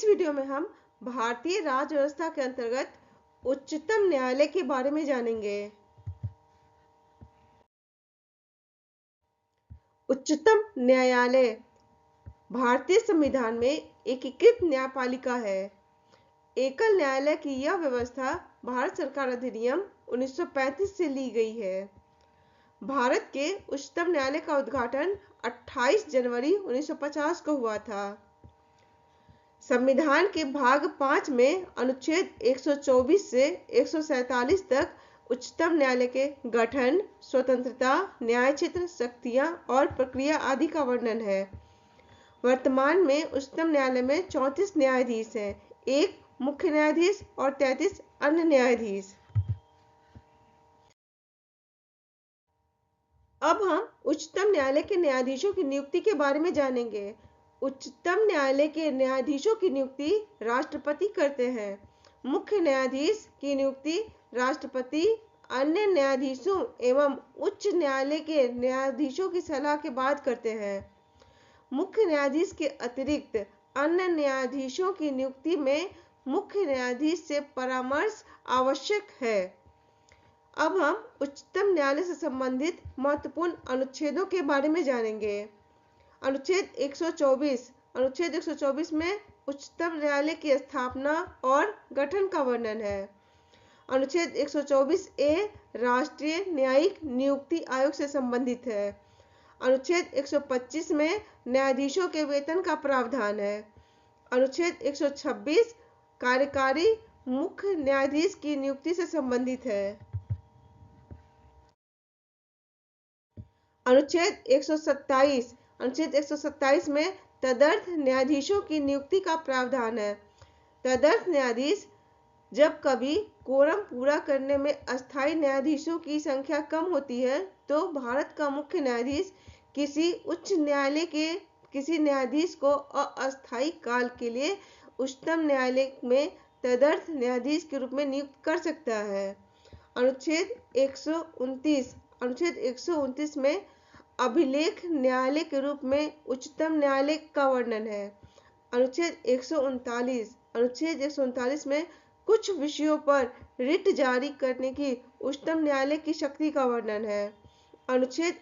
इस वीडियो में हम भारतीय राज्य व्यवस्था के अंतर्गत उच्चतम न्यायालय के बारे में जानेंगे। उच्चतम न्यायालय भारतीय संविधान में एकीकृत न्यायपालिका है। एकल न्यायालय की यह व्यवस्था भारत सरकार अधिनियम 1935 से ली गई है। भारत के उच्चतम न्यायालय का उद्घाटन 28 जनवरी 1950 को हुआ था। संविधान के भाग 5 में अनुच्छेद 124 से 147 तक उच्चतम न्यायालय के गठन, स्वतंत्रता, न्याय क्षेत्र, शक्तियां और प्रक्रिया आदि का वर्णन है। वर्तमान में उच्चतम न्यायालय में 34 न्यायाधीश हैं, एक मुख्य न्यायाधीश और 33 अन्य न्यायाधीश। अब हम उच्चतम न्यायालय के न्यायाधीशों की नियुक्ति के बारे में जानेंगे। उच्चतम न्यायालय के न्यायाधीशों की नियुक्ति राष्ट्रपति करते हैं। मुख्य न्यायाधीश की नियुक्ति राष्ट्रपति अन्य न्यायाधीशों एवं उच्च न्यायालय के न्यायाधीशों की सलाह के बाद करते हैं। मुख्य न्यायाधीश के अतिरिक्त अन्य न्यायाधीशों की नियुक्ति में मुख्य न्यायाधीश से परामर्श आवश्यक है। अब हम उच्चतम न्यायालय से संबंधित महत्वपूर्ण अनुच्छेदों के बारे में जानेंगे। अनुच्छेद 124 में उच्चतम न्यायालय की स्थापना और गठन का वर्णन है। अनुच्छेद 124 ए राष्ट्रीय न्यायिक नियुक्ति आयोग से संबंधित है। अनुच्छेद 125 में न्यायाधीशों के वेतन का प्रावधान है। अनुच्छेद 126 कार्यकारी मुख्य न्यायाधीश की नियुक्ति से संबंधित है। अनुच्छेद 127 में तदर्थ न्यायाधीशों की नियुक्ति का प्रावधान है। तदर्थ न्यायाधीश जब कभी कोरम पूरा करने में अस्थायी न्यायाधीशों की संख्या कम होती है तो भारत का मुख्य न्यायाधीश किसी उच्च न्यायालय के किसी न्यायाधीश को अस्थायी काल के लिए उच्चतम न्यायालय में तदर्थ न्यायाधीश के रूप में नियुक्त कर सकता है। अनुच्छेद 129 में अभिलेख न्यायालय के रूप में उच्चतम न्यायालय का वर्णन है। अनुच्छेद 139 में कुछ विषयों पर रिट जारी करने की उच्चतम न्यायालय की शक्ति का वर्णन है। अनुच्छेद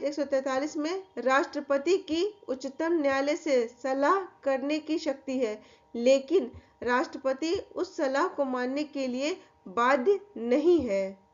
143 में राष्ट्रपति की उच्चतम न्यायालय से सलाह करने की शक्ति है, लेकिन राष्ट्रपति उस सलाह को मानने के लिए बाध्य नहीं है।